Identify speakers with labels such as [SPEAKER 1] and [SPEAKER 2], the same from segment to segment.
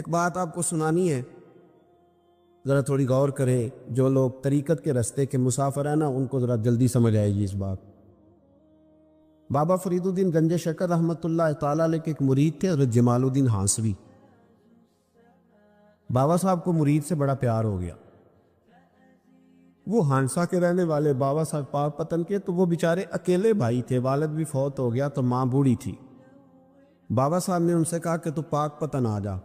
[SPEAKER 1] ایک بات آپ کو سنانی ہے، ذرا تھوڑی غور کریں. جو لوگ طریقت کے رستے کے مسافر ہیں نا، ان کو ذرا جلدی سمجھ آئے گی اس بات. بابا فرید الدین گنج شکر رحمۃ اللہ تعالیٰ علیہ کے ایک مرید تھے، حضرت جمال الدین ہانسوی. بابا صاحب کو مرید سے بڑا پیار ہو گیا. وہ ہانسا کے رہنے والے بابا صاحب پاک پتن کے، تو وہ بیچارے اکیلے بھائی تھے، والد بھی فوت ہو گیا تو ماں بوڑھی تھی. بابا صاحب نے ان سے کہا کہ تو پاک پتن آ جا.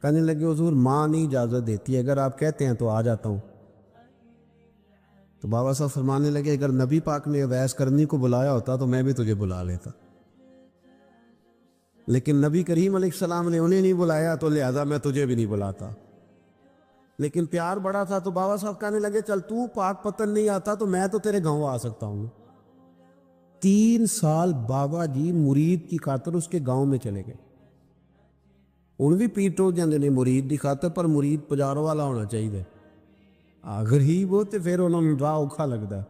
[SPEAKER 1] کہنے لگے حضور ماں نہیں اجازت دیتی، اگر آپ کہتے ہیں تو آ جاتا ہوں. تو بابا صاحب فرمانے لگے اگر نبی پاک نے اویس کرنی کو بلایا ہوتا تو میں بھی تجھے بلا لیتا، لیکن نبی کریم علیہ السلام نے انہیں نہیں بلایا تو لہذا میں تجھے بھی نہیں بلاتا. لیکن پیار بڑا تھا تو بابا صاحب کہنے لگے چل تو پاک پتن نہیں آتا تو میں تو تیرے گاؤں آ سکتا ہوں. 3 سال بابا جی مرید کی خاطر اس کے گاؤں میں چلے گئے. ان بھی پیٹو جاندے نے مرید کی خاطر، پر مرید پجاروں والا ہونا چاہیے. اگر ہی وہ تو پھر انہوں نے راہ اوکھا لگتا ہے،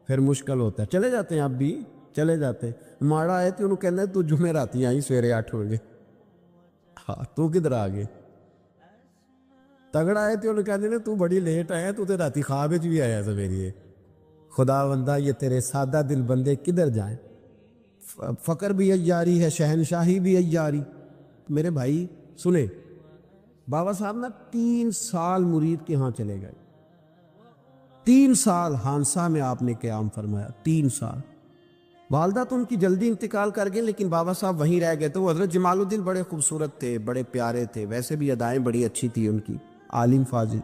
[SPEAKER 1] پھر مشکل ہوتا ہے. چلے جاتے ہیں اب بھی چلے جاتے. ماڑا آئے تو انہوں کہنا تو جمعے راتی آئی سویرے 8 بجے. ہاں تو کدھر آ گئے. تگڑا آئے تو انہوں کہتے ہیں تو بڑی لیٹ آیا، تو راتی خواب بھی آیا سویرے. خدا بندہ یہ تیرے سادہ دل بندے کدھر جائیں. فقر بھی عیاری ہے، شہنشاہی بھی عیاری. میرے بھائی سنیں، بابا صاحب نا 3 سال مرید کے ہاں چلے گئے. 3 سال ہانسا میں آپ نے قیام فرمایا. 3 سال. والدہ تو ان کی جلدی انتقال کر گئی، لیکن بابا صاحب وہیں رہ گئے. تو حضرت جمال الدین بڑے خوبصورت تھے، بڑے پیارے تھے، ویسے بھی ادائیں بڑی اچھی تھی ان کی، عالم فاضل.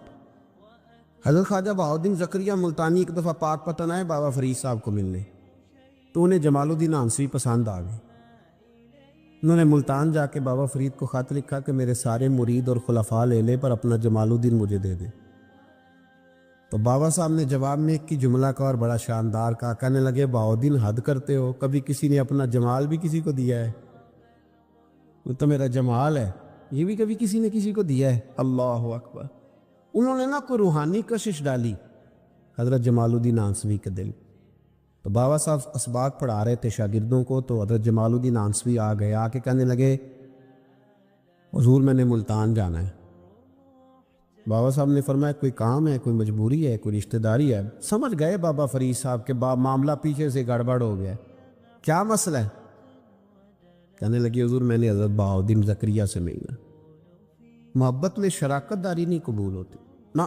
[SPEAKER 1] حضرت خواجہ بہاؤالدین زکریا ملتانی ایک دفعہ پاک پتن آئے بابا فرید صاحب کو ملنے، تو انہیں جمال الدین ہانسوی پسند آ گئی. انہوں نے ملتان جا کے بابا فرید کو خط لکھا کہ میرے سارے مرید اور خلفاء لے لے پر اپنا جمال الدین مجھے دے دے. تو بابا صاحب نے جواب میں ایک کی جملہ کا اور بڑا شاندار کہا. کہنے لگے بہاؤالدین حد کرتے ہو، کبھی کسی نے اپنا جمال بھی کسی کو دیا ہے؟ وہ تو میرا جمال ہے، یہ بھی کبھی کسی نے کسی کو دیا ہے؟ اللہ اکبر. انہوں نے نا کوئی روحانی کشش ڈالی حضرت جمال الدین ہانسوی کے دل. تو بابا صاحب اسباق پڑھا رہے تھے شاگردوں کو، تو حضرت جمال الدین ہانسوی آ گئے. آ کے کہنے لگے حضور میں نے ملتان جانا ہے. بابا صاحب نے فرمایا کوئی کام ہے، کوئی مجبوری ہے، کوئی رشتہ داری ہے؟ سمجھ گئے بابا فرید صاحب کے معاملہ پیچھے سے گڑبڑ ہو گیا. کیا مسئلہ ہے؟ کہنے لگے حضور میں نے حضرت بہاؤالدین زکریا سے ملنا. محبت میں شراکت داری نہیں قبول ہوتی نا.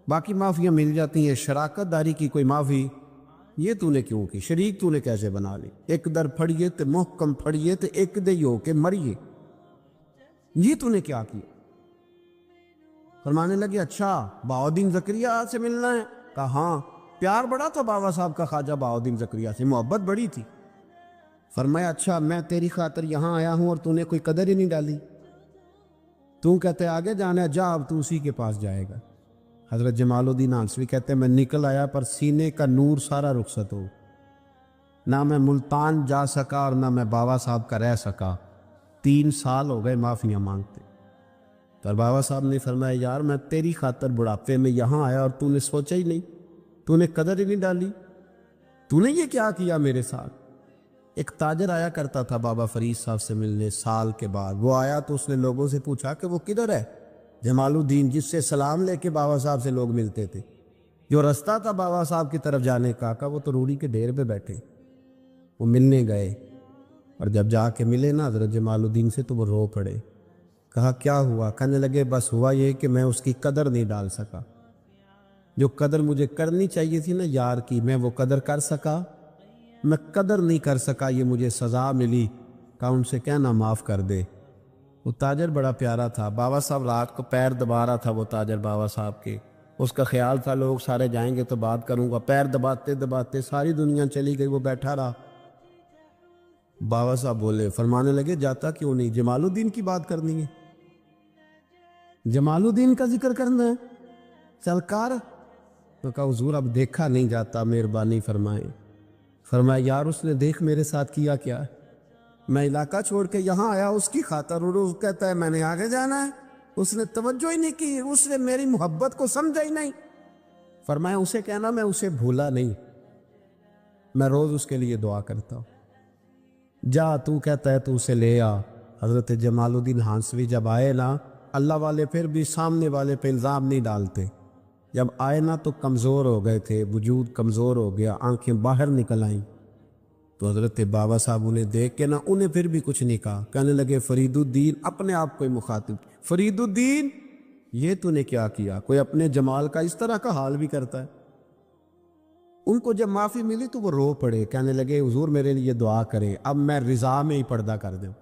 [SPEAKER 1] باقی معافیاں مل جاتی ہیں، شراکت داری کی کوئی معافی یہ تو نے کیوں کی؟ شریک تو نے کیسے بنا لی؟ ایک در پھڑیے تے محکم پھڑیے تے ایک دے ہو کے مریے، یہ تو نے کیا کیا؟ فرمانے لگے اچھا بہاؤالدین زکریا سے ملنا ہے؟ کہا ہاں. پیار بڑا تھا بابا صاحب کا خواجہ بہاؤالدین زکریا سے، محبت بڑی تھی. فرمایا اچھا میں تیری خاطر یہاں آیا ہوں اور تو نے کوئی قدر ہی نہیں ڈالی. تو کہتے آگے جانا ہے، جا اب تو اسی کے پاس جائے گا. حضرت جمال الدین ہانسوی کہتے ہیں میں نکل آیا پر سینے کا نور سارا رخصت ہو. نہ میں ملتان جا سکا اور نہ میں بابا صاحب کا رہ سکا. 3 سال ہو گئے معافیاں مانگتے. پر بابا صاحب نے فرمایا یار میں تیری خاطر بڑھاپے میں یہاں آیا اور تو نے سوچا ہی نہیں، تو نے قدر ہی نہیں ڈالی. تو نے یہ کیا کیا میرے ساتھ؟ ایک تاجر آیا کرتا تھا بابا فرید صاحب سے ملنے سال کے بعد. وہ آیا تو اس نے لوگوں سے پوچھا کہ وہ کدھر ہے؟ جمال الدین جس سے سلام لے کے بابا صاحب سے لوگ ملتے تھے، جو رستہ تھا بابا صاحب کی طرف جانے کا. وہ تو روڑی کے ڈھیر پہ بیٹھے. وہ ملنے گئے اور جب جا کے ملے نا حضرت جمال الدین سے تو وہ رو پڑے. کہا کیا ہوا؟ کہنے لگے بس ہوا یہ کہ میں اس کی قدر نہیں ڈال سکا. جو قدر مجھے کرنی چاہیے تھی نا یار کی، میں وہ قدر کر سکا، میں قدر نہیں کر سکا، یہ مجھے سزا ملی. کہا ان سے کہنا معاف کر دے. وہ تاجر بڑا پیارا تھا. بابا صاحب رات کو پیر دبا رہا تھا وہ تاجر بابا صاحب کے. اس کا خیال تھا لوگ سارے جائیں گے تو بات کروں گا. پیر دباتے دباتے ساری دنیا چلی گئی، وہ بیٹھا رہا. بابا صاحب بولے، فرمانے لگے جاتا کیوں نہیں؟ جمال الدین کی بات کرنی ہے، جمال الدین کا ذکر کرنا ہے، چل کر. تو کہا حضور اب دیکھا نہیں جاتا، مہربانی فرمائیں. فرمایا یار اس نے دیکھ میرے ساتھ کیا کیا ہے؟ میں علاقہ چھوڑ کے یہاں آیا اس کی خاطر، اور وہ کہتا ہے میں نے آگے جانا ہے. اس نے توجہ ہی نہیں کی، اس نے میری محبت کو سمجھا ہی نہیں. فرمایا اسے کہنا میں اسے بھولا نہیں، میں روز اس کے لیے دعا کرتا ہوں. جا تو کہتا ہے تو اسے لے آ. حضرت جمال الدین ہانسوی جب آئے نا، اللہ والے پھر بھی سامنے والے پہ الزام نہیں ڈالتے، جب آئے نا تو کمزور ہو گئے تھے، وجود کمزور ہو گیا، آنکھیں باہر نکل آئیں، تو حضرت بابا صاحب انہیں دیکھ کے نا انہیں پھر بھی کچھ نہیں کہا، کہنے لگے فرید الدین، اپنے آپ کو ہی مخاطب، فرید الدین یہ تو نے کیا کیا؟ کوئی اپنے جمال کا اس طرح کا حال بھی کرتا ہے؟ ان کو جب معافی ملی تو وہ رو پڑے، کہنے لگے حضور میرے لیے دعا کریں، اب میں رضا میں ہی پردہ کر دوں۔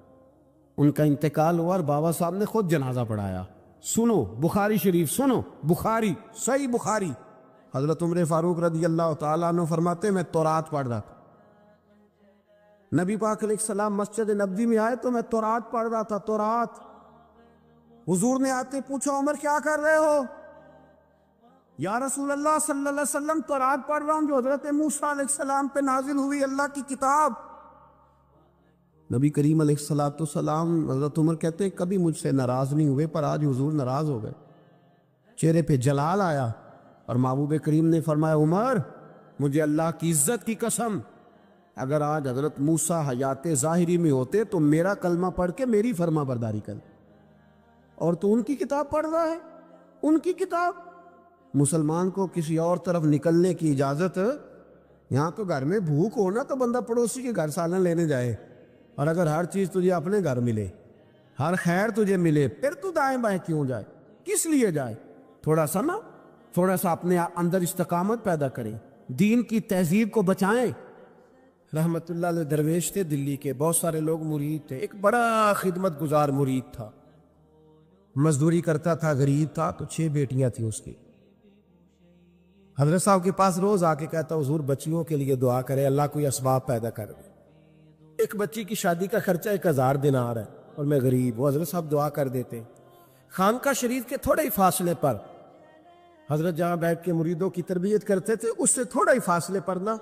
[SPEAKER 1] ان کا انتقال ہوا اور بابا صاحب نے خود جنازہ پڑھایا۔ سنو بخاری شریف، سنو بخاری، صحیح بخاری، حضرت عمر فاروق رضی اللہ تعالیٰ عنہ فرماتے میں تورات پڑھ رہا تھا، نبی پاک علیہ السلام مسجد نبوی میں آئے تو میں تورات پڑھ رہا تھا، تورات۔ حضور نے آتے پوچھا عمر کیا کر رہے ہو؟ یا رسول اللہ صلی اللہ علیہ وسلم تورات پڑھ رہا ہوں جو حضرت موسیٰ علیہ السلام پہ نازل ہوئی، اللہ کی کتاب۔ نبی کریم علیہ السلام، حضرت عمر کہتے ہیں کبھی مجھ سے ناراض نہیں ہوئے، پر آج حضور ناراض ہو گئے، چہرے پہ جلال آیا، اور محبوب کریم نے فرمایا عمر مجھے اللہ کی عزت کی قسم، اگر آج حضرت موسیٰ حیات ظاہری میں ہوتے تو میرا کلمہ پڑھ کے میری فرما برداری کر، اور تو ان کی کتاب پڑھ رہا ہے، ان کی کتاب۔ مسلمان کو کسی اور طرف نکلنے کی اجازت، یہاں تو گھر میں بھوک ہونا تو بندہ پڑوسی کے گھر سالن لینے جائے، اور اگر ہر چیز تجھے اپنے گھر ملے، ہر خیر تجھے ملے، پھر تو دائیں بائیں کیوں جائے؟ کس لیے جائے؟ تھوڑا سا اپنے اندر استقامت پیدا کریں، دین کی تہذیب کو بچائیں۔ رحمت اللہ علیہ درویش تھے دلی کے، بہت سارے لوگ مرید تھے، ایک بڑا خدمت گزار مرید تھا، مزدوری کرتا تھا، غریب تھا، تو 6 بیٹیاں تھیں اس کی۔ حضرت صاحب کے پاس روز آ کے کہتا حضور بچیوں کے لیے دعا کرے، اللہ کوئی اسباب پیدا کر دے، ایک بچی کی شادی کا خرچہ 1000 دینار ہے اور میں غریب ہوں۔ حضرت صاحب دعا کر دیتے۔ خانقاہ شریف کے تھوڑے ہی فاصلے پر حضرت جہاں بیٹھ کے مریدوں کی تربیت کرتے تھے، اس سے تھوڑا ہی فاصلے پر نا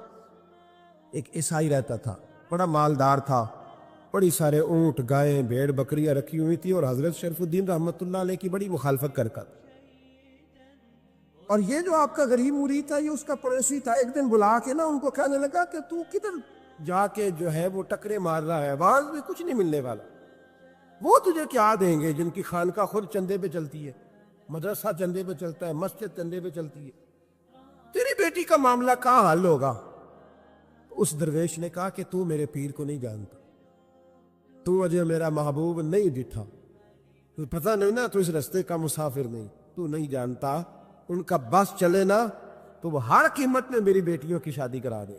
[SPEAKER 1] ایک عیسائی رہتا تھا، بڑا مالدار تھا، بڑی سارے اونٹ، گائیں، بھیڑ، بکریاں رکھی ہوئی تھی، اور حضرت شرف الدین رحمت اللہ علیہ کی بڑی مخالفت کرتا تھا۔ اور یہ جو آپ کا غریب مرید تھا یہ اس کا پڑوسی تھا، ایک دن بلا کے نا ان کو کہنے لگا کہ تو کدھر جا کے جو ہے وہ ٹکرے مار رہا ہے، وہاں بھی کچھ نہیں ملنے والا، وہ تجھے کیا دیں گے جن کی خانقاہ خود چندے پہ چلتی ہے، مدرسہ چندے پہ چلتا ہے، مسجد چندے پہ چلتی ہے، تیری بیٹی کا معاملہ کہاں حل ہوگا؟ اس درویش نے کہا کہ تو میرے پیر کو نہیں جانتا، تو مجھے میرا محبوب نہیں ڈٹھا، تو پتہ نہیں نا، تو اس رستے کا مسافر نہیں، تو نہیں جانتا، ان کا بس چلے نا تو وہ ہر قیمت میں میری بیٹیوں کی شادی کرا دے۔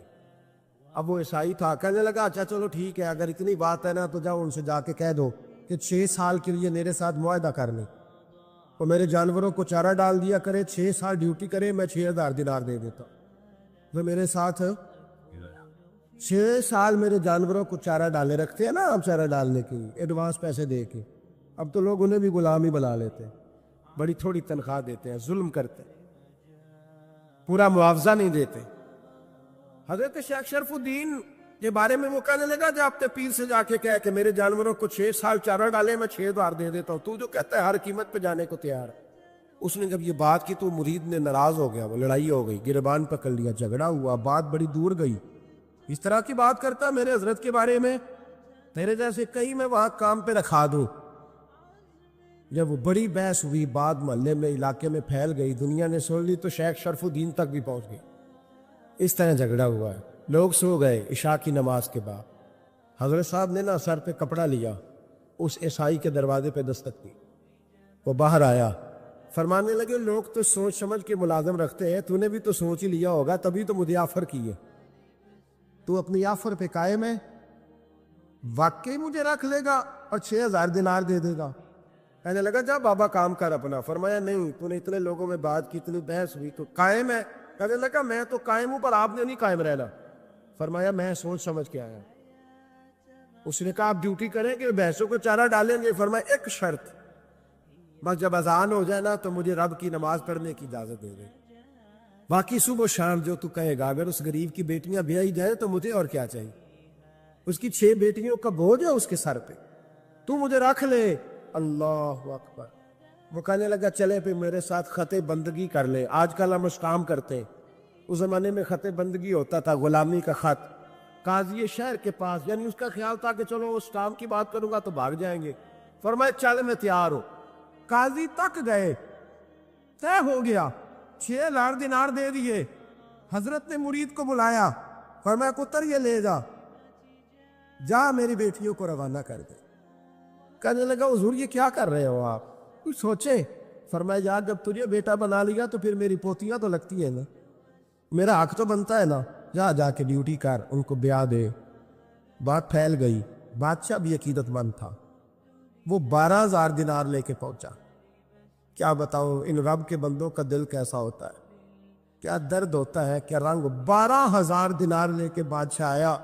[SPEAKER 1] اب وہ عیسائی تھا، کہنے لگا اچھا چلو ٹھیک ہے، اگر اتنی بات ہے نا تو جاؤ ان سے جا کے کہہ دو کہ 6 سال کے لیے میرے ساتھ معاہدہ کر لیں، وہ میرے جانوروں کو چارہ ڈال دیا کرے، 6 سال ڈیوٹی کرے، میں 6000 دینار دے دیتا، وہ میرے ساتھ 6 سال میرے جانوروں کو چارہ ڈالے رکھتے ہیں نا، اب چارہ ڈالنے کے لیے ایڈوانس پیسے دے کے، اب تو لوگ انہیں بھی غلام ہی بنا لیتے ہیں، بڑی تھوڑی تنخواہ دیتے ہیں، ظلم کرتے ہیں، پورا معاوضہ نہیں دیتے۔ حضرت شیخ شرف الدین کے بارے میں وہ کہنے لگا جب اپنے پیر سے جا کے کہہ کہ میرے جانوروں کو 6 سال چارہ ڈالے، میں 6000 دے دیتا ہوں، تو جو کہتا ہے ہر قیمت پہ جانے کو تیار ہے۔ اس نے جب یہ بات کی تو مرید نے ناراض ہو گیا، وہ لڑائی ہو گئی، گربان پکڑ لیا، جھگڑا ہوا، بات بڑی دور گئی، اس طرح کی بات کرتا میرے حضرت کے بارے میں، تیرے جیسے کہیں میں وہاں کام پہ رکھا دوں۔ جب وہ بڑی بحث ہوئی، بات محلے میں، علاقے میں پھیل گئی، دنیا نے سن لی تو شیخ شرف الدین تک بھی پہنچ گئی، اس طرح جھگڑا ہوا ہے۔ لوگ سو گئے عشاء کی نماز کے بعد، حضرت صاحب نے نا سر پہ کپڑا لیا، اس عیسائی کے دروازے پہ دستک دی، وہ باہر آیا، فرمانے لگے لوگ تو سوچ سمجھ کے ملازم رکھتے ہیں، تو نے بھی تو سوچ ہی لیا ہوگا، تبھی تو مجھے آفر کی ہے، تو اپنی آفر پہ قائم ہے، واقعی مجھے رکھ لے گا اور 6000 دینار دے دے گا؟ کہنے لگا جا بابا کام کر اپنا۔ فرمایا نہیں، تو نے اتنے لوگوں میں بات کی، اتنی بحث ہوئی، تو قائم ہے؟ کہنے لگا میں تو قائم ہوں، پر آپ نے نہیں قائم رہنا۔ فرمایا میں سوچ سمجھ کے آیا۔ اس نے کہا آپ ڈیوٹی کریں گے، بحثوں کو چارہ ڈالیں گے؟ فرمایا ایک شرط، بس جب اذان ہو جائے نا تو مجھے رب کی نماز پڑھنے کی اجازت دے دے، باقی صبح و شام جو تو کہے گا۔ اگر اس غریب کی بیٹیاں بیائی جائیں تو مجھے اور کیا چاہیے، اس کی 6 بیٹیوں کا بوجھ ہے اس کے سر پہ، تو مجھے رکھ لے۔ اللہ اکبر۔ وہ کہنے لگا چلے پہ میرے ساتھ خط بندگی کر لے، آج کل ہم اس کام کرتے ہیں، اس زمانے میں خط بندگی ہوتا تھا، غلامی کا خط، قاضی شہر کے پاس، یعنی اس کا خیال تھا کہ چلو اس کام کی بات کروں گا تو بھاگ جائیں گے۔ فرمایا چل میں تیار ہوں۔ قاضی تک گئے، طے ہو گیا، 6,000 دینار دے دیے۔ حضرت نے مرید کو بلایا، فرمایا پتر یہ لے جا، جا میری بیٹیوں کو روانہ کر دے۔ کہنے لگا حضور یہ کیا کر رہے ہو آپ، کچھ سوچے؟ فرمایا یار جب تجھے بیٹا بنا لیا تو پھر میری پوتیاں تو لگتی ہیں نا، میرا حق تو بنتا ہے نا، جا کے ڈیوٹی کر، ان کو بیاہ دے۔ بات پھیل گئی، بادشاہ بھی عقیدت مند تھا، وہ 12,000 دینار لے کے پہنچا۔ کیا بتاؤں ان رب کے بندوں کا دل کیسا ہوتا ہے، کیا درد ہوتا ہے، کیا رنگ۔ 12,000 دینار لے کے بادشاہ آیا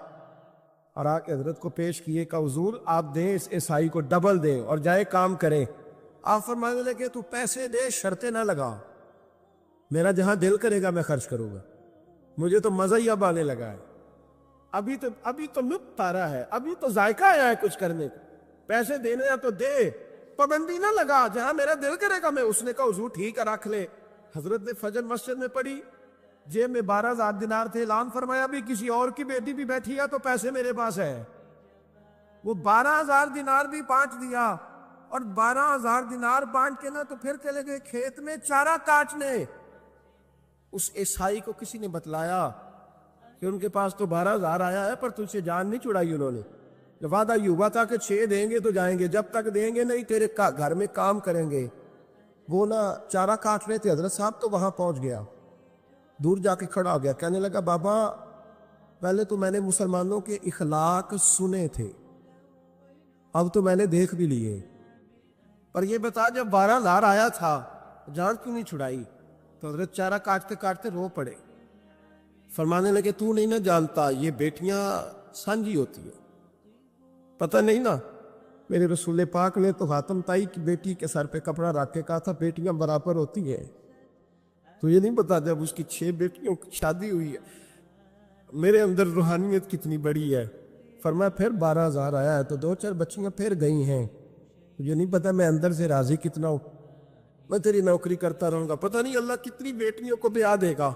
[SPEAKER 1] اور آ کے حضرت کو پیش کیے کہ حضور آپ دیں اس عیسائی کو ڈبل دیں اور جائے کام کریں۔ آپ فرمانے لگے تو پیسے دے، شرطیں نہ لگا، میرا جہاں دل کرے گا میں خرچ کروں گا، مجھے تو مزہ ہی اب آنے لگا ہے، ابھی تو لطف آ رہا ہے، ابھی تو ذائقہ آیا ہے کچھ کرنے کو، پیسے دینے ہیں تو دے، پابندی نہ لگا، جہاں میرا دل کرے گا میں۔ اس نے کہا حضور ٹھیک ہے رکھ لے۔ حضرت نے فجر مسجد میں پڑھی، جیب میں 12,000 دینار تھے، اعلان فرمایا بھی کسی اور کی بیٹی بھی بیٹھی ہے تو پیسے میرے پاس ہے۔ وہ 12,000 دینار بھی بانٹ دیا، اور 12,000 دینار بانٹ کے نا تو پھر چلے گئے کھیت میں چارہ کاٹنے۔ اس عیسائی کو کسی نے بتلایا کہ ان کے پاس تو 12,000 آیا ہے پر تجھ سے جان نہیں چھڑائی انہوں نے، وعدہ یہ ہوا تھا کہ 6 دیں گے تو جائیں گے، جب تک دیں گے نہیں تیرے گھر میں کام کریں گے۔ وہ نا چارہ کاٹ رہے تھے، حضرت صاحب تو وہاں پہنچ گیا، دور جا کے کھڑا ہو گیا، کہنے لگا بابا پہلے تو میں نے مسلمانوں کے اخلاق سنے تھے، اب تو میں نے دیکھ بھی لیے، پر یہ بتا جب 12,000 آیا تھا جان کیوں نہیں چھڑائی؟ تو حضرت چارہ کاٹتے کاٹتے رو پڑے، فرمانے لگے تو نہیں نہ جانتا یہ بیٹیاں سانجھی ہوتی ہیں، پتہ نہیں نا، میرے رسول پاک نے تو خاتم تائی کی بیٹی کے سر پہ کپڑا رکھ کے کہا تھا بیٹیاں برابر ہوتی ہیں، تو یہ نہیں پتا جب اس کی 6 بیٹیوں کی شادی ہوئی ہے میرے اندر روحانیت کتنی بڑی ہے۔ فرمایا پھر 12,000 آیا ہے تو 2-4 بچیاں پھر گئی ہیں، یہ نہیں پتا میں اندر سے راضی کتنا ہوں، میں تیری نوکری کرتا رہوں گا، پتہ نہیں اللہ کتنی بیٹیوں کو بیاہ دے گا۔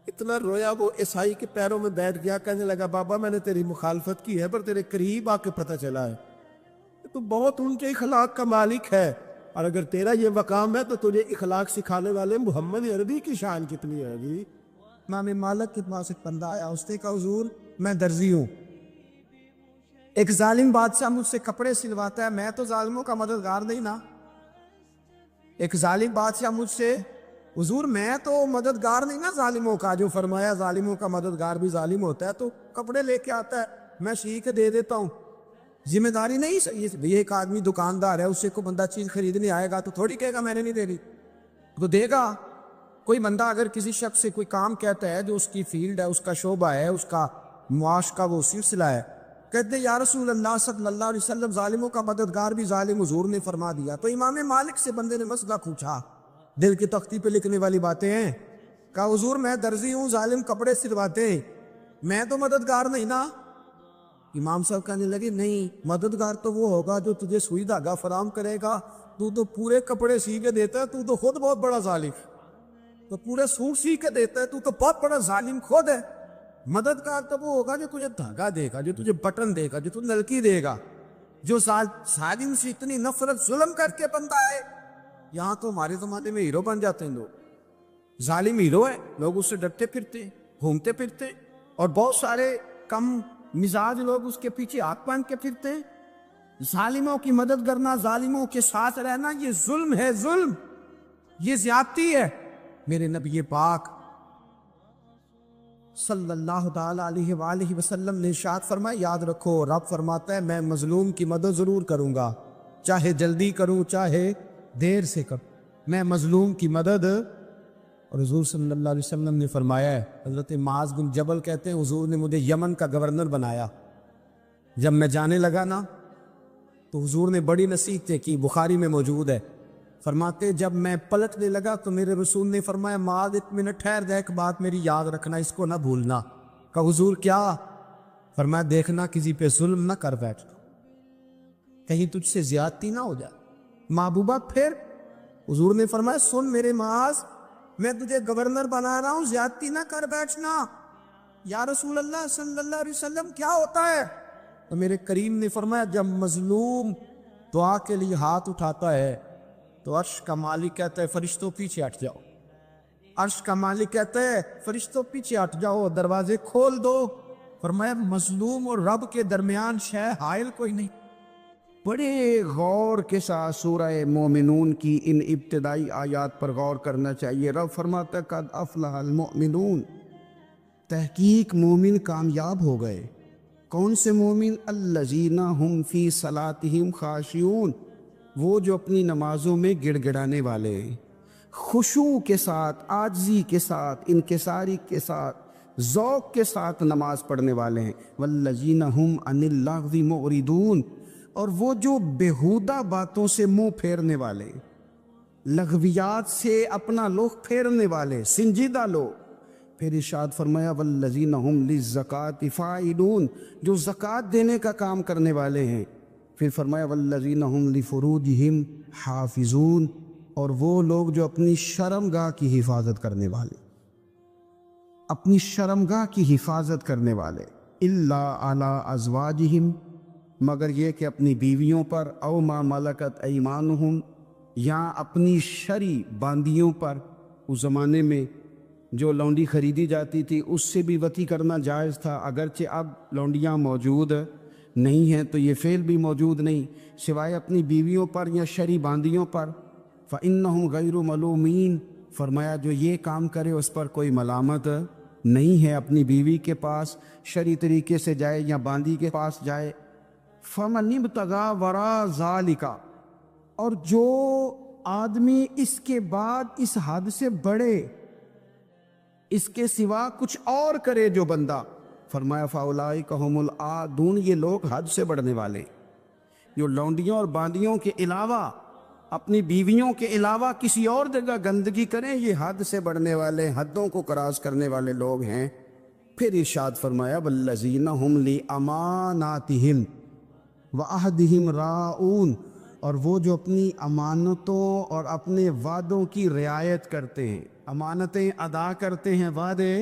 [SPEAKER 1] اتنا رویا وہ عیسائی کے پیروں میں بیٹھ گیا، کہنے لگا بابا میں نے تیری مخالفت کی ہے پر تیرے قریب آ کے پتہ چلا ہے تو بہت اونچے اخلاق کا مالک ہے، اور اگر تیرا یہ مقام ہے تو تجھے اخلاق سکھانے والے محمد عربی کی شان کتنی ہے جی۔ امام مالک کے پاس ایک بندہ آیا، اس نے کہا حضور میں درزی ہوں، ایک ظالم بادشاہ مجھ سے کپڑے سلواتا ہے، میں تو ظالموں کا مددگار نہیں نا، ایک ظالم بادشاہ مجھ سے، حضور میں تو مددگار نہیں نا ظالموں کا، جو فرمایا ظالموں کا مددگار بھی ظالم ہوتا ہے، تو کپڑے لے کے آتا ہے میں سی کے دے دیتا ہوں، ذمہ داری نہیں صحیح۔ یہ ایک آدمی دکاندار ہے، اس سے کوئی بندہ چیز خریدنے آئے گا تو تھوڑی کہے گا میں نے نہیں دے دی، تو دے گا۔ کوئی بندہ اگر کسی شخص سے کوئی کام کہتا ہے جو اس کی فیلڈ ہے، اس کا شعبہ ہے، اس کا معاش کا وہ سلسلہ ہے، کہتے یا رسول اللہ صلی اللہ علیہ وسلم ظالموں کا مددگار بھی ظالم، حضور نے فرما دیا۔ تو امام مالک سے بندے نے مسئلہ پوچھا، دل کی تختی پہ لکھنے والی باتیں ہیں، کہا حضور میں درزی ہوں، ظالم کپڑے سلواتے، میں تو مددگار نہیں نا۔ امام صاحب کہنے لگے نہیں، مددگار تو وہ ہوگا جو تجھے سوئی دھاگا فراہم کرے گا، تو تو پورے کپڑے سی کے دیتا ہے، تو خود بہت بڑا ظالم، تو پورے سوٹ سی کے دیتا ہے، تو بہت بڑا ظالم خود ہے۔ مددگار تو وہ ہوگا جو تجھے دھاگا دے گا، جو تجھے بٹن دے گا، جو تجھے نلکی دے گا، جو ظالم سے اتنی نفرت ظلم کر کے بنتا ہے۔ یہاں تو ہمارے زمانے میں ہیرو بن جاتے ہیں لوگ، ظالم ہیرو ہے، لوگ اس سے ڈرتے پھرتے گھومتے پھرتے، اور بہت سارے کم مزاج لوگ اس کے پیچھے ہاتھ باندھ کے پھرتے ہیں۔ ظالموں کی مدد کرنا، ظالموں کے ساتھ رہنا، یہ ظلم ہے، ظلم، یہ زیادتی ہے۔ میرے نبی پاک صلی اللہ تعالی علیہ وآلہ وسلم نے ارشاد فرمایا، یاد رکھو رب فرماتا ہے میں مظلوم کی مدد ضرور کروں گا، چاہے جلدی کروں چاہے دیر سے کروں، میں مظلوم کی مدد۔ اور حضور صلی اللہ علیہ وسلم نے فرمایا ہے، حضرت معاذ بن جبل کہتے ہیں حضور نے مجھے یمن کا گورنر بنایا، جب میں جانے لگا نا تو حضور نے بڑی نصیحتیں کی، بخاری میں موجود ہے، فرماتے جب میں پلٹنے لگا تو میرے رسول نے فرمایا معاذ 1 منٹ ٹھہر جا، ایک بات میری یاد رکھنا، اس کو نہ بھولنا۔ کہا حضور کیا؟ فرمایا دیکھنا کسی پہ ظلم نہ کر بیٹھ، کہیں تجھ سے زیادتی نہ ہو جائے۔ محبوبہ پھر حضور نے فرمایا سن میرے معاذ، میں تجھے گورنر بنا رہا ہوں، زیادتی نہ کر بیٹھنا، یا رسول اللہ صلی اللہ علیہ وسلم کیا ہوتا ہے؟ تو میرے کریم نے فرمایا جب مظلوم دعا کے لیے ہاتھ اٹھاتا ہے تو عرش کا مالک کہتا ہے فرشتوں پیچھے ہٹ جاؤ. عرش کا مالک کہتا ہے فرشتوں پیچھے ہٹ جاؤ، دروازے کھول دو. فرمایا مظلوم اور رب کے درمیان شے حائل کوئی نہیں.
[SPEAKER 2] بڑے غور کے ساتھ سورہ مومنون کی ان ابتدائی آیات پر غور کرنا چاہیے. رب فرماتا ہے قد افلح المؤمنون، تحقیق مومن کامیاب ہو گئے. کون سے مومن؟ الذین ہم فی صلاتہم خاشعون، وہ جو اپنی نمازوں میں گڑ گڑانے والے ہیں، خشوع کے ساتھ، عاجزی کے ساتھ، انکساری کے ساتھ، ذوق کے ساتھ نماز پڑھنے والے ہیں. والذین ہم عن اللغو معرضون، اور وہ جو بیہودہ باتوں سے منہ پھیرنے والے، لغویات سے اپنا رخ پھیرنے والے، سنجیدہ لوگ. پھر ارشاد فرمایا والذین ہم للزکاۃ فاعلون، جو زکوٰۃ دینے کا کام کرنے والے ہیں. پھر فرمایا والذین ہم لفروجہم حافظون، اور وہ لوگ جو اپنی شرمگاہ کی حفاظت کرنے والے، اپنی شرمگاہ کی حفاظت کرنے والے. الا علی ازواجہم، مگر یہ کہ اپنی بیویوں پر، او ما ملکت ایمانہم، یا اپنی شرعی باندیوں پر. اس زمانے میں جو لونڈی خریدی جاتی تھی اس سے بھی وطی کرنا جائز تھا، اگرچہ اب لونڈیاں موجود نہیں ہیں تو یہ فعل بھی موجود نہیں، سوائے اپنی بیویوں پر یا شرعی باندیوں پر. فإنہم غیر ملومین، فرمایا جو یہ کام کرے اس پر کوئی ملامت نہیں ہے. اپنی بیوی کے پاس شرعی طریقے سے جائے یا باندی کے پاس جائے. فمن ابتغى وراء ذلك، اور جو آدمی اس کے بعد اس حد سے بڑھے، اس کے سوا کچھ اور کرے جو بندہ، فرمایا فاولئک هم العادون، یہ لوگ حد سے بڑھنے والے، جو لونڈیوں اور باندیوں کے علاوہ، اپنی بیویوں کے علاوہ کسی اور جگہ گندگی کریں، یہ حد سے بڑھنے والے، حدوں کو کراس کرنے والے لوگ ہیں. پھر ارشاد فرمایا والذین هم لاماناتہم وعہدہم راعون، اور وہ جو اپنی امانتوں اور اپنے وعدوں کی رعایت کرتے ہیں، امانتیں ادا کرتے ہیں، وعدے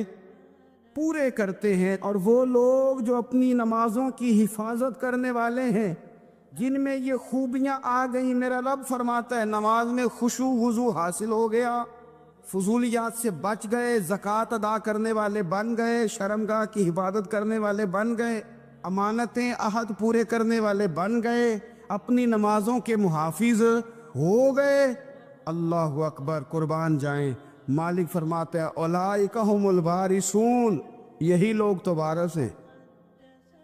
[SPEAKER 2] پورے کرتے ہیں. اور وہ لوگ جو اپنی نمازوں کی حفاظت کرنے والے ہیں، جن میں یہ خوبیاں آ گئیں. میرا رب فرماتا ہے نماز میں خشوع وضو حاصل ہو گیا، فضولیات سے بچ گئے، زکوٰۃ ادا کرنے والے بن گئے، شرمگاہ کی حفاظت کرنے والے بن گئے، امانتیں عہد پورے کرنے والے بن گئے، اپنی نمازوں کے محافظ ہو گئے. اللہ اکبر، قربان جائیں. مالک فرماتا ہے اولئک هم الوارثون، یہی لوگ تو وارث ہیں.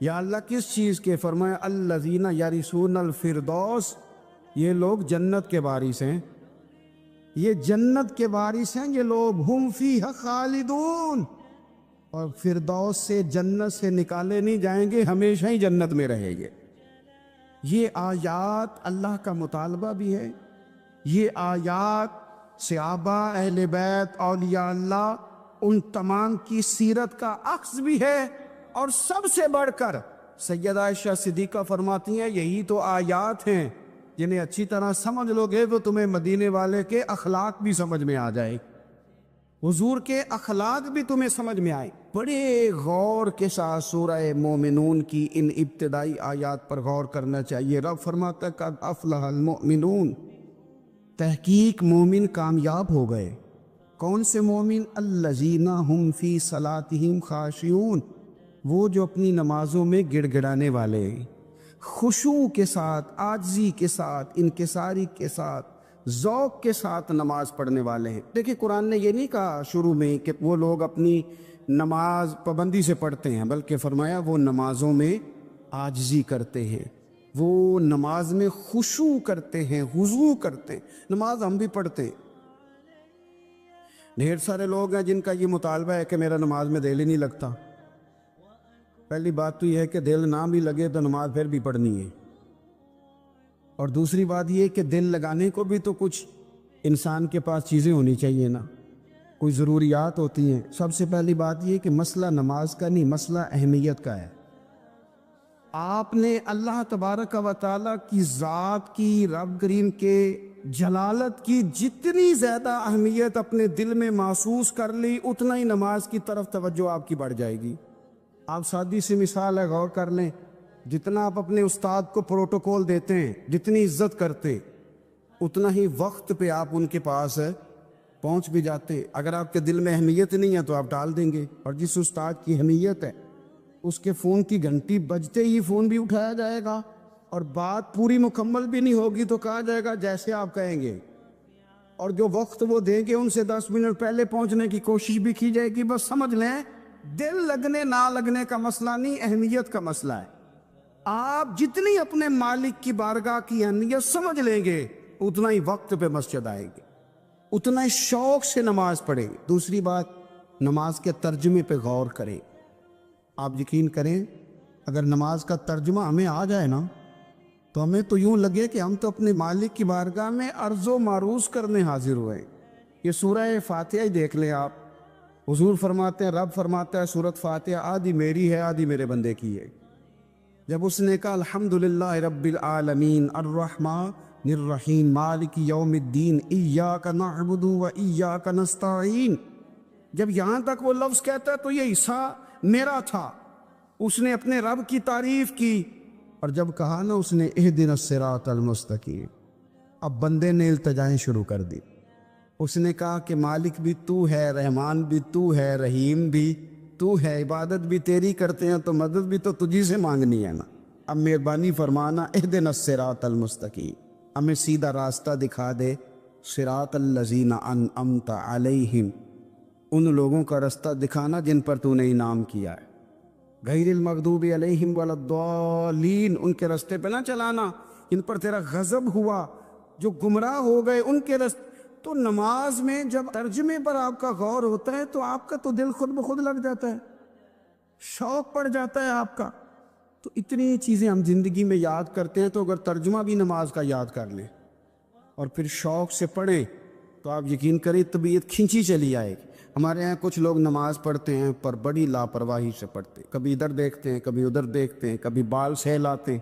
[SPEAKER 2] یا اللہ کس چیز کے؟ فرمایا الذین یرثون الفردوس، یہ لوگ جنت کے وارث ہیں، یہ جنت کے وارث ہیں یہ لوگ. ہم فیہا خالدون، اور فردوس سے، جنت سے نکالے نہیں جائیں گے، ہمیشہ ہی جنت میں رہیں گے. یہ آیات اللہ کا مطالبہ بھی ہے، یہ آیات صحابہ، اہل بیت، اولیاء اللہ، ان تمام کی سیرت کا عکس بھی ہے. اور سب سے بڑھ کر سیدہ عائشہ صدیقہ فرماتی ہیں یہی تو آیات ہیں جنہیں اچھی طرح سمجھ لو گے تو تمہیں مدینے والے کے اخلاق بھی سمجھ میں آ جائے، حضور کے اخلاق بھی تمہیں سمجھ میں آئے. بڑے غور کے ساتھ سورہ مومنون کی ان ابتدائی آیات پر غور کرنا چاہیے. رب فرماتا ہے قد افلح المؤمنون، تحقیق مومن کامیاب ہو گئے. کون سے مومن؟ الذین ہم فی صلاتہم خاشعون، وہ جو اپنی نمازوں میں گڑ گڑانے والے، خشوع کے ساتھ، عاجزی کے ساتھ، انکساری کے ساتھ، ذوق کے ساتھ نماز پڑھنے والے ہیں. دیکھیں قرآن نے یہ نہیں کہا شروع میں کہ وہ لوگ اپنی نماز پابندی سے پڑھتے ہیں، بلکہ فرمایا وہ نمازوں میں عاجزی کرتے ہیں، وہ نماز میں خشوع کرتے ہیں، خضوع کرتے ہیں. نماز ہم بھی پڑھتے ہیں، ڈھیر سارے لوگ ہیں جن کا یہ مطالبہ ہے کہ میرا نماز میں دل ہی نہیں لگتا. پہلی بات تو یہ ہے کہ دل نہ بھی لگے تو نماز پھر بھی پڑھنی ہے، اور دوسری بات یہ کہ دل لگانے کو بھی تو کچھ انسان کے پاس چیزیں ہونی چاہیے نا، کوئی ضروریات ہوتی ہیں. سب سے پہلی بات یہ کہ مسئلہ نماز کا نہیں، مسئلہ اہمیت کا ہے. آپ نے اللہ تبارک و تعالیٰ کی ذات کی، رب کریم کے جلالت کی جتنی زیادہ اہمیت اپنے دل میں محسوس کر لی، اتنا ہی نماز کی طرف توجہ آپ کی بڑھ جائے گی. آپ سادی سی مثال ہے، غور کر لیں، جتنا آپ اپنے استاد کو پروٹوکول دیتے ہیں، جتنی عزت کرتے، اتنا ہی وقت پہ آپ ان کے پاس پہنچ بھی جاتے۔ اگر آپ کے دل میں اہمیت نہیں ہے تو آپ ٹال دیں گے، اور جس استاد کی اہمیت ہے اس کے فون کی گھنٹی بجتے ہی فون بھی اٹھایا جائے گا، اور بات پوری مکمل بھی نہیں ہوگی تو کہا جائے گا جیسے آپ کہیں گے، اور جو وقت وہ دیں گے ان سے 10 منٹ پہلے پہنچنے کی کوشش بھی کی جائے گی۔ بس سمجھ لیں، دل لگنے نہ لگنے کا مسئلہ نہیں، اہمیت کا مسئلہ ہے۔ آپ جتنی اپنے مالک کی بارگاہ کی اہمیت سمجھ لیں گے، اتنا ہی وقت پہ مسجد آئے گی، اتنا ہی شوق سے نماز پڑھیں۔ دوسری بات، نماز کے ترجمے پہ غور کریں۔ آپ یقین کریں، اگر نماز کا ترجمہ ہمیں آ جائے نا تو ہمیں تو یوں لگے کہ ہم تو اپنے مالک کی بارگاہ میں عرض و معروض کرنے حاضر ہوئے۔ یہ سورہ فاتحہ ہی دیکھ لیں آپ، حضور فرماتے ہیں، رب فرماتا ہے سورۃ فاتحہ آدھی میری ہے آدھی میرے بندے کی ہے۔ جب اس نے کہا الحمدللہ رب العالمین الرحمن الرحیم مالک یوم الدین ایاک نعبد و ایاک نستعین، جب یہاں تک وہ لفظ کہتا ہے تو یہ حصہ میرا تھا، اس نے اپنے رب کی تعریف کی، اور جب کہا نا اس نے اہدنا الصراط المستقیم، اب بندے نے التجائیں شروع کر دی۔ اس نے کہا کہ مالک بھی تو ہے، رحمان بھی تو ہے، رحیم بھی تو ہے، عبادت بھی تیری کرتے ہیں تو مدد بھی تو تجھی سے مانگنی ہے نا، اب مہربانی فرمانا اہدنا الصراط المستقیم، ہمیں سیدھا راستہ دکھا دے، صراط الذین انعمت علیہم، ان لوگوں کا راستہ دکھانا جن پر تو نے انعام کیا ہے، غیر المغضوب علیہم ولا الضالین، ان کے راستے پہ نہ چلانا جن پر تیرا غضب ہوا، جو گمراہ ہو گئے ان کے راستے۔ تو نماز میں جب ترجمے پر آپ کا غور ہوتا ہے تو آپ کا تو دل خود بخود لگ جاتا ہے، شوق پڑ جاتا ہے آپ کا۔ تو اتنی چیزیں ہم زندگی میں یاد کرتے ہیں، تو اگر ترجمہ بھی نماز کا یاد کر لیں اور پھر شوق سے پڑھیں تو آپ یقین کریں طبیعت کھنچی چلی آئے گی۔ ہمارے یہاں کچھ لوگ نماز پڑھتے ہیں پر بڑی لاپرواہی سے پڑھتے ہیں، کبھی ادھر دیکھتے ہیں کبھی ادھر دیکھتے ہیں، کبھی بال سہلاتے ہیں۔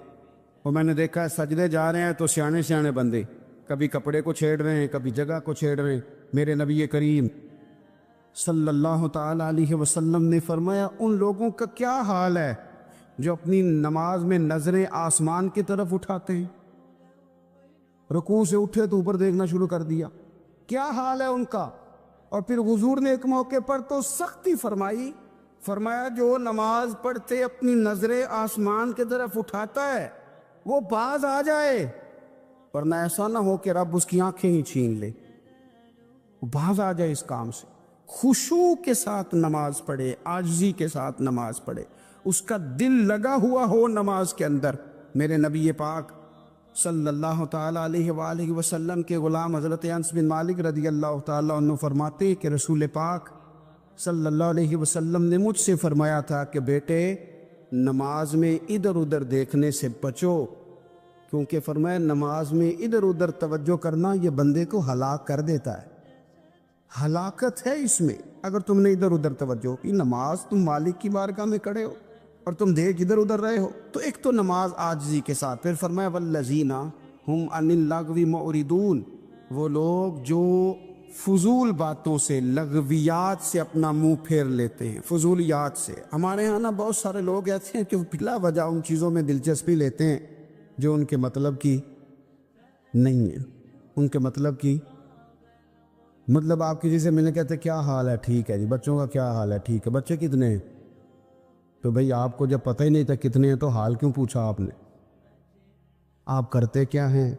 [SPEAKER 2] اور میں نے دیکھا ہے سجدے جا رہے ہیں تو سیانے سیانے بندے کبھی کپڑے کو چھیڑ رہے ہیں، کبھی جگہ کو چھیڑ رہے ہیں۔ میرے نبی کریم صلی اللہ تعالی علیہ وسلم نے فرمایا ان لوگوں کا کیا حال ہے جو اپنی نماز میں نظریں آسمان کی طرف اٹھاتے ہیں، رکوع سے اٹھے تو اوپر دیکھنا شروع کر دیا، کیا حال ہے ان کا۔ اور پھر حضور نے ایک موقع پر تو سختی فرمائی، فرمایا جو نماز پڑھتے اپنی نظریں آسمان کی طرف اٹھاتا ہے وہ باز آ جائے، ورنہ ایسا نہ ہو کہ رب اس کی آنکھیں ہی چھین لے، وہ باز آ جائے اس کام سے۔ خشوع کے ساتھ نماز پڑھے، عاجزی کے ساتھ نماز پڑھے، اس کا دل لگا ہوا ہو نماز کے اندر۔ میرے نبی پاک صلی اللہ تعالیٰ علیہ وآلہ وسلم کے غلام حضرت انس بن مالک رضی اللہ تعالیٰ عنہ فرماتے کہ رسول پاک صلی اللہ علیہ وسلم نے مجھ سے فرمایا تھا کہ بیٹے نماز میں ادھر ادھر دیکھنے سے بچو، کیونکہ فرمایا نماز میں ادھر ادھر توجہ کرنا یہ بندے کو ہلاک کر دیتا ہے، ہلاکت ہے اس میں۔ اگر تم نے ادھر ادھر توجہ کی، نماز تم مالک کی بارگاہ میں کھڑے ہو اور تم دیکھ ادھر ادھر رہے ہو، تو ایک تو نماز عاجزی کے ساتھ۔ پھر فرمایا والذین ہم عن اللغو معرضون، وہ لوگ جو فضول باتوں سے، لغویات سے اپنا منہ پھیر لیتے ہیں، فضولیات سے۔ ہمارے یہاں نا بہت سارے لوگ ایسے ہیں کہ بلا وجہ ان چیزوں میں دلچسپی لیتے ہیں جو ان کے مطلب کی نہیں ہے، ان کے مطلب کی مطلب آپ کسی سے ملنے کہتے کیا حال ہے، ٹھیک ہے جی، بچوں کا کیا حال ہے، ٹھیک ہے، بچے کتنے ہیں؟ تو بھئی آپ کو جب پتہ ہی نہیں تھا کتنے ہیں تو حال کیوں پوچھا آپ نے؟ آپ کرتے کیا ہیں؟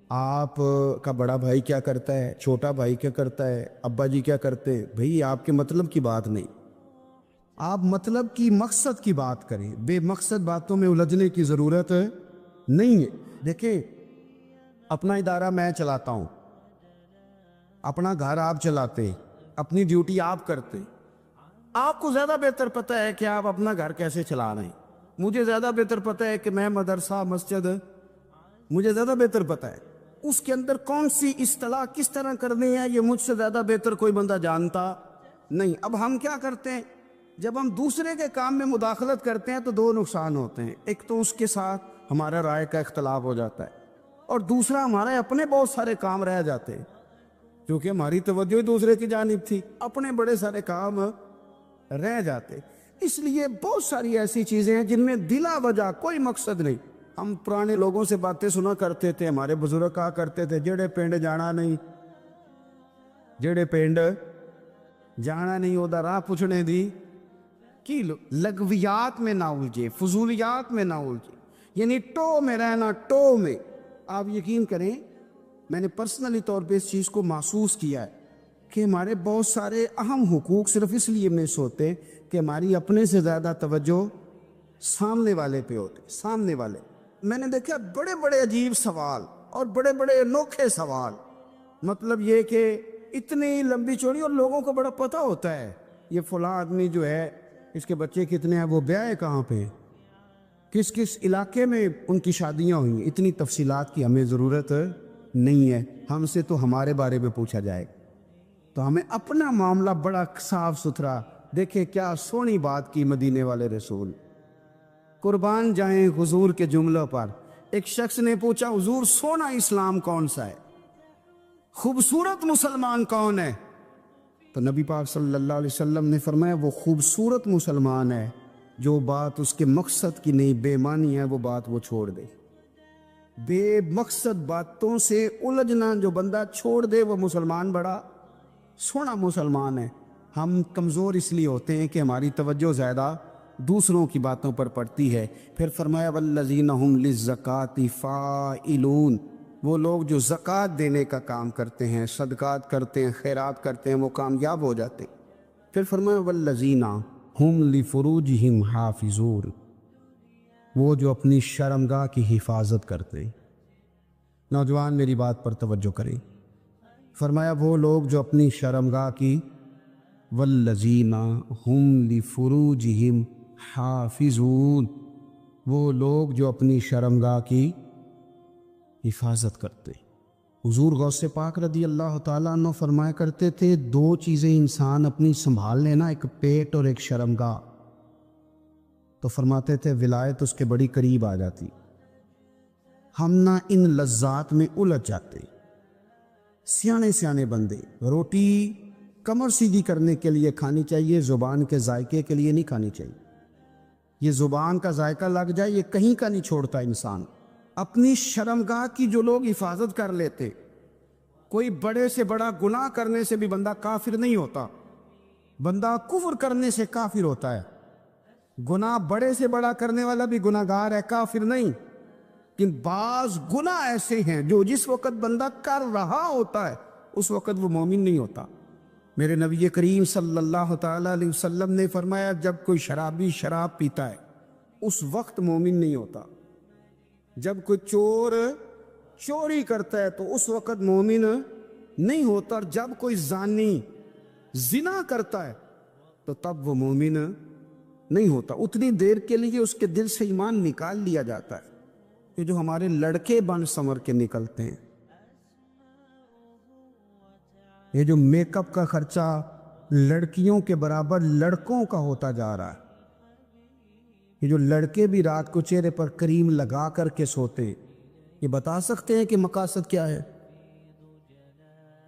[SPEAKER 2] آپ کا بڑا بھائی کیا کرتا ہے، چھوٹا بھائی کیا کرتا ہے، ابا جی کیا کرتے ہیں؟ بھئی آپ کے مطلب کی بات نہیں، آپ مطلب کی مقصد کی بات کریں، بے مقصد باتوں میں الجھنے کی ضرورت نہیں ہے۔ دیکھیں اپنا ادارہ میں چلاتا ہوں، اپنا گھر آپ چلاتے، اپنی ڈیوٹی آپ کرتے، آپ کو زیادہ بہتر پتہ ہے کہ آپ اپنا گھر کیسے چلا رہے ہیں، مجھے زیادہ بہتر پتہ ہے کہ میں مدرسہ مسجد، مجھے زیادہ بہتر پتہ ہے اس کے اندر کون سی اصطلاح کس طرح کرنی ہے، یہ مجھ سے زیادہ بہتر کوئی بندہ جانتا نہیں۔ اب ہم کیا کرتے ہیں، جب ہم دوسرے کے کام میں مداخلت کرتے ہیں تو دو نقصان ہوتے ہیں، ایک تو اس کے ساتھ ہمارا رائے کا اختلاف ہو جاتا ہے، اور دوسرا ہمارے اپنے بہت سارے کام رہ جاتے ہیں، کیونکہ ہماری توجہ ہی دوسرے کی جانب تھی، اپنے بڑے سارے کام رہ جاتے۔ اس لیے بہت ساری ایسی چیزیں ہیں جن میں بلا وجہ کوئی مقصد نہیں. ہم پرانے لوگوں سے باتیں سنا کرتے تھے, ہمارے بزرگ کہا کرتے تھے جڑے پنڈ جانا نہیں, جڑے پنڈ جانا نہیں وہ راہ پوچھنے دی کی لغویات میں نہ الجھے, فضولیات میں نہ الجھے, یعنی ٹو میں رہنا, ٹو میں. آپ یقین کریں میں نے پرسنلی طور پہ اس چیز کو محسوس کیا ہے کہ ہمارے بہت سارے اہم حقوق صرف اس لیے مس ہوتے کہ ہماری اپنے سے زیادہ توجہ سامنے والے پہ ہوتے. سامنے والے میں نے دیکھا بڑے بڑے عجیب سوال اور بڑے بڑے انوکھے سوال, مطلب یہ کہ اتنی لمبی چوڑی, اور لوگوں کو بڑا پتہ ہوتا ہے یہ فلاں آدمی جو ہے اس کے بچے کتنے ہیں, وہ بیاہ کہاں پہ, کس کس علاقے میں ان کی شادیاں ہوئی ہیں. اتنی تفصیلات کی ہمیں ضرورت نہیں ہے. ہم سے تو ہمارے بارے میں پوچھا جائے, تو ہمیں اپنا معاملہ بڑا صاف ستھرا. دیکھیں کیا سونی بات کی مدینے والے رسول, قربان جائیں حضور کے جملوں پر. ایک شخص نے پوچھا حضور سونا اسلام کون سا ہے, خوبصورت مسلمان کون ہے؟ تو نبی پاک صلی اللہ علیہ وسلم نے فرمایا وہ خوبصورت مسلمان ہے جو بات اس کے مقصد کی نہیں, بے معنی ہے وہ بات وہ چھوڑ دے. بے مقصد باتوں سے الجھنا جو بندہ چھوڑ دے وہ مسلمان بڑا سونا مسلمان ہے. ہم کمزور اس لیے ہوتے ہیں کہ ہماری توجہ زیادہ دوسروں کی باتوں پر پڑتی ہے. پھر فرمایا والذین هم للزکاۃ فاعلون, وہ لوگ جو زکوٰۃ دینے کا کام کرتے ہیں, صدقات کرتے ہیں, خیرات کرتے ہیں, وہ کامیاب ہو جاتے ہیں. پھر فرمایا والذین هم لفروجہم حافظون, وہ جو اپنی شرمگاہ کی حفاظت کرتے ہیں. نوجوان میری بات پر توجہ کریں. فرمایا وہ لوگ جو اپنی شرمگاہ کی, والذین هم لفروجہم حافظون, وہ لوگ جو اپنی شرمگاہ کی حفاظت کرتے. حضور غوث پاک رضی اللہ تعالیٰ عنہ فرمایا کرتے تھے دو چیزیں انسان اپنی سنبھال لینا, ایک پیٹ اور ایک شرمگاہ. تو فرماتے تھے ولایت اس کے بڑی قریب آ جاتی. ہم نہ ان لذات میں الجھ جاتے. سیانے سیانے بندے روٹی کمر سیدھی کرنے کے لیے کھانی چاہیے, زبان کے ذائقے کے لیے نہیں کھانی چاہیے. یہ زبان کا ذائقہ لگ جائے یہ کہیں کا نہیں چھوڑتا انسان. اپنی شرمگاہ کی جو لوگ حفاظت کر لیتے, کوئی بڑے سے بڑا گناہ کرنے سے بھی بندہ کافر نہیں ہوتا, بندہ کفر کرنے سے کافر ہوتا ہے. گناہ بڑے سے بڑا کرنے والا بھی گناہ گار ہے, کافر نہیں. لیکن بعض گناہ ایسے ہیں جو جس وقت بندہ کر رہا ہوتا ہے اس وقت وہ مومن نہیں ہوتا. میرے نبی کریم صلی اللہ تعالیٰ علیہ وسلم نے فرمایا جب کوئی شرابی شراب پیتا ہے اس وقت مومن نہیں ہوتا. جب کوئی چور چوری کرتا ہے تو اس وقت مومن نہیں ہوتا, اور جب کوئی زانی زنا کرتا ہے تو تب وہ مومن نہیں ہوتا. اتنی دیر کے لیے اس کے دل سے ایمان نکال لیا جاتا ہے. یہ جو ہمارے لڑکے بن سنور کے نکلتے ہیں, یہ جو میک اپ کا خرچہ لڑکیوں کے برابر لڑکوں کا ہوتا جا رہا ہے, یہ جو لڑکے بھی رات کو چہرے پر کریم لگا کر کے سوتے, یہ بتا سکتے ہیں کہ مقاصد کیا ہے؟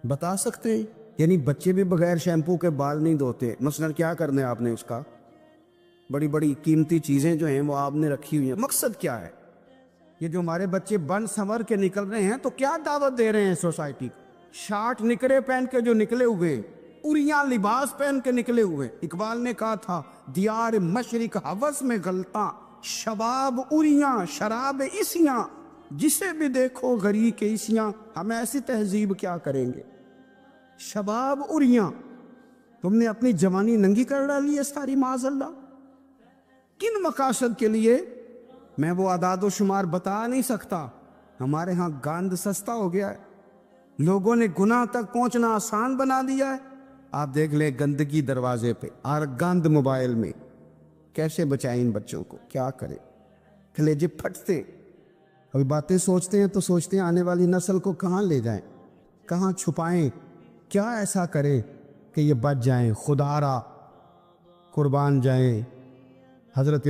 [SPEAKER 2] بتا سکتے ہیں؟ یعنی بچے بھی بغیر شیمپو کے بال نہیں دھوتے, مثلا کیا کرنا ہے آپ نے اس کا؟ بڑی بڑی قیمتی چیزیں جو ہیں وہ آپ نے رکھی ہوئی ہیں, مقصد کیا ہے؟ یہ جو ہمارے بچے بن سنور کے نکل رہے ہیں تو کیا دعوت دے رہے ہیں سوسائٹی کو؟ شارٹ نکرے پہن کے جو نکلے ہوئے, اریاں لباس پہن کے نکلے ہوئے. اقبال نے کہا تھا دیار مشرق ہوس میں غلطاں, شباب اریاں شراب اسیاں, جسے بھی دیکھو غری کے اسیاں. ہم ایسی تہذیب کیا کریں گے؟ شباب اریاں, تم نے اپنی جوانی ننگی کر ڈالی ہے ساری معاذ اللہ. کن مقاصد کے لیے؟ میں وہ اعداد و شمار بتا نہیں سکتا. ہمارے ہاں گاند سستا ہو گیا ہے, لوگوں نے گناہ تک پہنچنا آسان بنا دیا ہے. آپ دیکھ لیں گندگی دروازے پہ اور گند موبائل میں. کیسے بچائیں ان بچوں کو؟ کیا کریں؟ کلیجے پھٹتے. ابھی باتیں سوچتے ہیں تو سوچتے ہیں آنے والی نسل کو کہاں لے جائیں, کہاں چھپائیں, کیا ایسا کریں کہ یہ بچ جائیں. خدا را قربان جائیں حضرت